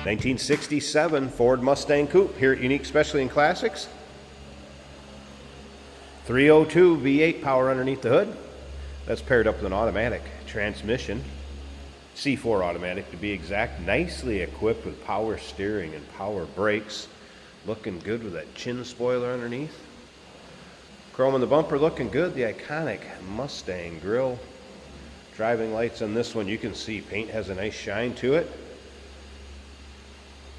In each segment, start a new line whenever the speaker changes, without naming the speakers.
1967 Ford Mustang Coupe here at Unique Specialty and Classics. 302 V8 power underneath the hood. That's paired up with an automatic transmission. C4 automatic to be exact. Nicely equipped with power steering and power brakes. Looking good with that chin spoiler underneath. Chrome in the bumper looking good. The iconic Mustang grille. Driving lights on this one, you can see paint has a nice shine to it.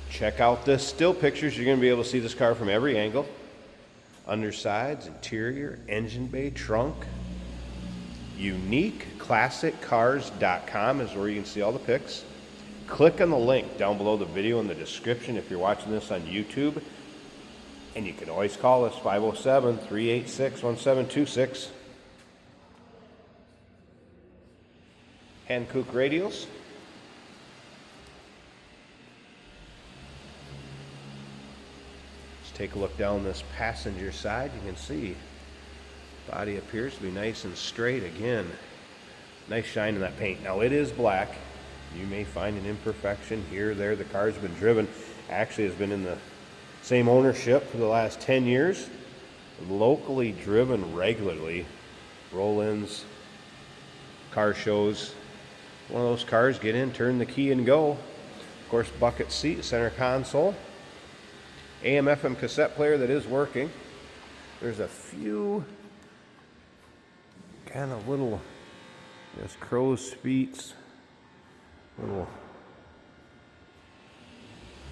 Check out this still pictures. You're going to be able to see this car from every angle. Undersides, interior, engine bay, trunk. UniqueClassicCars.com is where you can see all the pics. Click on the link down below the video in the description if you're watching this on YouTube. And you can always call us 507-386-1726. Hankook radials. Take a look down this passenger side. You can see body appears to be nice and straight. Again, nice shine in that paint. Now it is black. You may find an imperfection here or there. The car's been driven, actually has been in the same ownership for the last 10 years. Locally driven regularly. Roll-ins, car shows. One of those cars, get in, turn the key and go. Of course, bucket seat, center console. AM/FM cassette player that is working. There's a few kind of little, just crow's feet, little,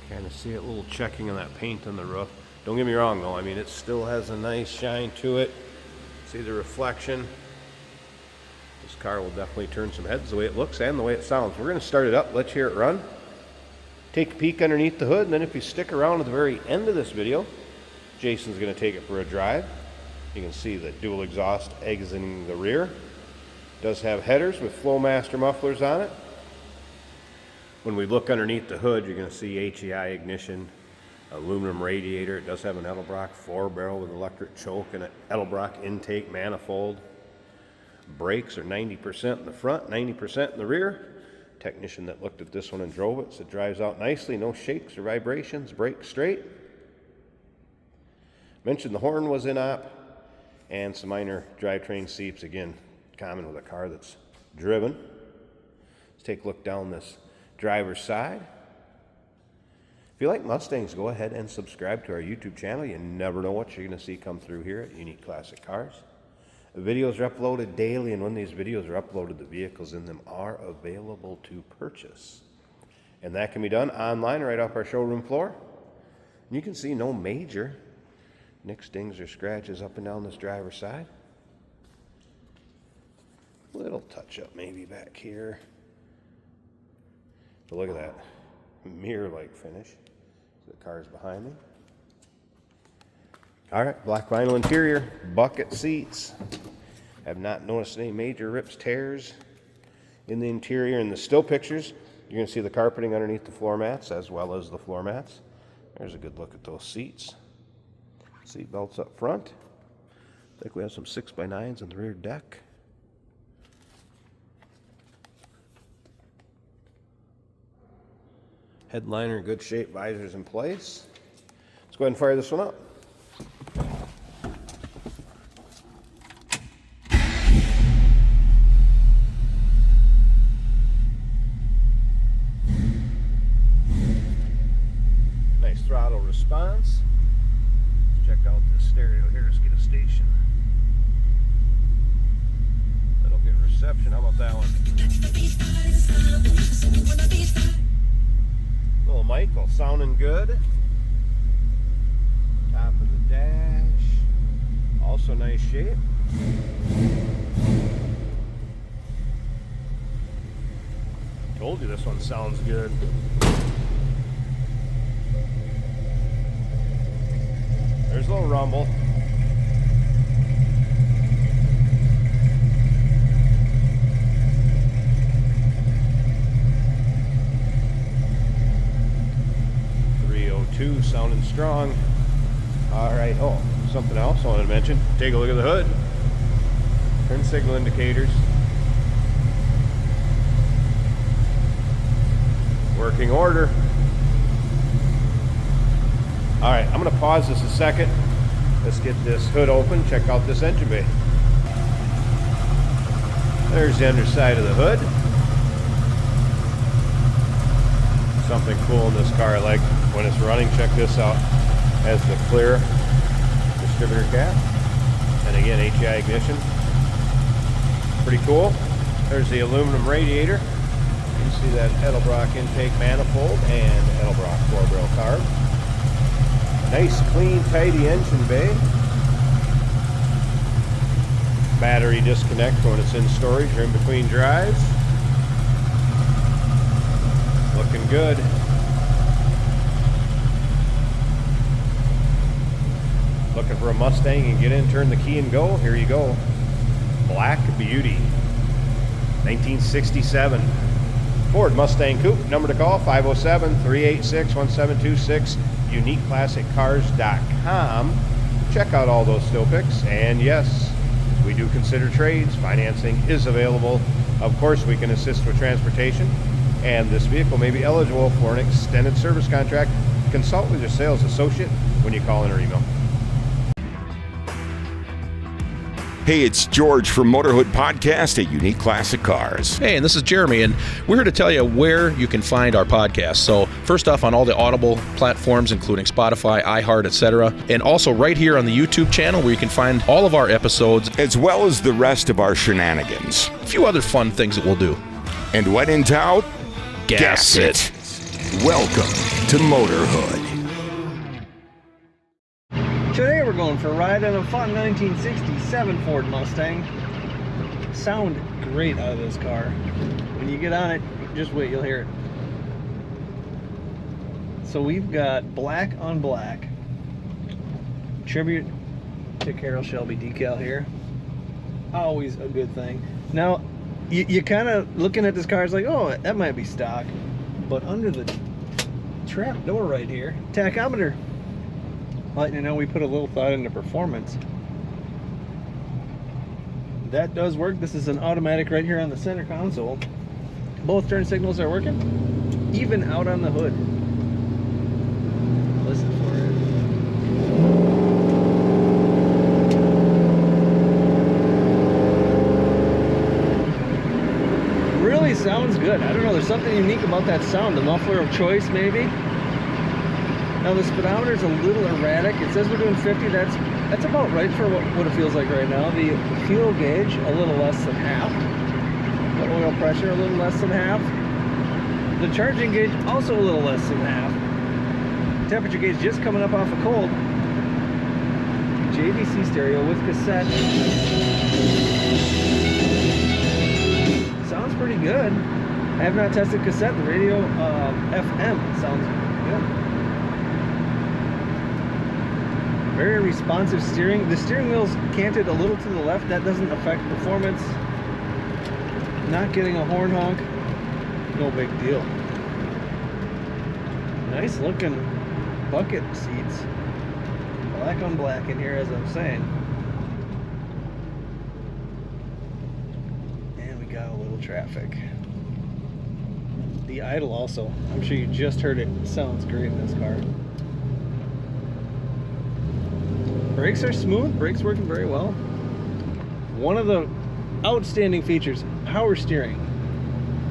kind of see it, little checking on that paint on the roof. Don't get me wrong though, I mean it still has a nice shine to it. See the reflection. This car will definitely turn some heads the way it looks and the way it sounds. We're going to start it up, let's hear it run. Take a peek underneath the hood, and then if you stick around at the very end of this video, Jason's going to take it for a drive. You can see the dual exhaust exiting the rear. It does have headers with Flowmaster mufflers on it. When we look underneath the hood, you're going to see HEI ignition, aluminum radiator. It does have an Edelbrock 4-barrel with electric choke and an Edelbrock intake manifold. Brakes are 90% in the front, 90% in the rear. Technician that looked at this one and drove it, so it drives out nicely, no shakes or vibrations, brakes straight. Mentioned the horn was in op, and some minor drivetrain seeps, again, common with a car that's driven. Let's take a look down this driver's side. If you like Mustangs, go ahead and subscribe to our YouTube channel. You never know what you're going to see come through here at Unique Classic Cars. The videos are uploaded daily, and when these videos are uploaded, the vehicles in them are available to purchase. And that can be done online right off our showroom floor. And you can see no major nicks, dings, or scratches up and down this driver's side. Little touch-up maybe back here. But look at that mirror-like finish. The car's behind me. All right, black vinyl interior, bucket seats. Have not noticed any major rips, tears in the interior. In the still pictures, you're going to see the carpeting underneath the floor mats as well as the floor mats. There's a good look at those seats. Seat belts up front. I think we have some 6x9s in the rear deck. Headliner in good shape, visors in place. Let's go ahead and fire this one up. Nice throttle response. Let's check out the stereo here. Let's get a station. That'll get reception. How about that one? Little Michael sounding good. Top of the dash. Also nice shape. Told you this one sounds good. There's a little rumble. Sounding strong. All right. Oh, something else I wanted to mention. Take a look at the hood. Turn signal indicators. Working order. All right, I'm gonna pause this a second. Let's get this hood open, check out this engine bay. There's the underside of the hood. Something cool in this car I like when it's running, check this out. Has the clear distributor cap. And again, HEI ignition. Pretty cool. There's the aluminum radiator. You can see that Edelbrock intake manifold and Edelbrock 4-barrel carb. Nice, clean, tidy engine bay. Battery disconnect when it's in storage or in between drives. Looking good. Looking for a Mustang and get in, turn the key and go. Here you go. Black Beauty. 1967. Ford Mustang Coupe. Number to call, 507-386-1726. UniqueClassicCars.com. Check out all those still pics. And yes, we do consider trades. Financing is available. Of course, we can assist with transportation. And this vehicle may be eligible for an extended service contract. Consult with your sales associate when you call in or email.
Hey, it's George from Motorhood Podcast at Unique Classic Cars.
Hey, and this is Jeremy, and we're here to tell you where you can find our podcast. So first off, on all the Audible platforms, including Spotify, iHeart, etc., and also right here on the YouTube channel where you can find all of our episodes,
as well as the rest of our shenanigans.
A few other fun things that we'll do.
And when in doubt, gas it. Welcome to Motorhood.
Today we're going for a ride in a fun 1967 Ford Mustang. Sound great out of this car. When you get on it, just wait, you'll hear it. So we've got black on black. Tribute to Carroll Shelby decal here. Always a good thing. Now, you kind of looking at this car, it's like, oh, that might be stock. But under the trap door right here, tachometer. Letting you know we put a little thought into performance. That does work. This is an automatic right here on the center console. Both turn signals are working, even out on the hood. Listen for it. Really sounds good. I don't know, there's something unique about that sound. The muffler of choice, maybe. Now the speedometer is a little erratic. It says we're doing 50. That's about right for what it feels like right now. The fuel gauge a little less than half. The oil pressure a little less than half. The charging gauge also a little less than half. Temperature gauge just coming up off of cold. JVC stereo with cassette. Sounds pretty good. I have not tested cassette. The radio FM sounds good. Very responsive steering. The steering wheel's canted a little to the left. That doesn't affect performance. Not getting a horn honk. No big deal. Nice looking bucket seats. Black on black in here, as I'm saying. And we got a little traffic. The idle also. I'm sure you just heard it. It sounds great in this car. Brakes are smooth, brakes working very well. One of the outstanding features, power steering.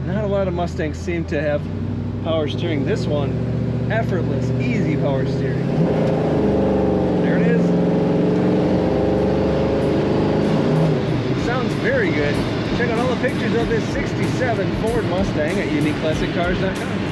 Not a lot of Mustangs seem to have power steering. This one, effortless, easy power steering. There it is. Sounds very good. Check out all the pictures of this 67 Ford Mustang at UniqueClassicCars.com.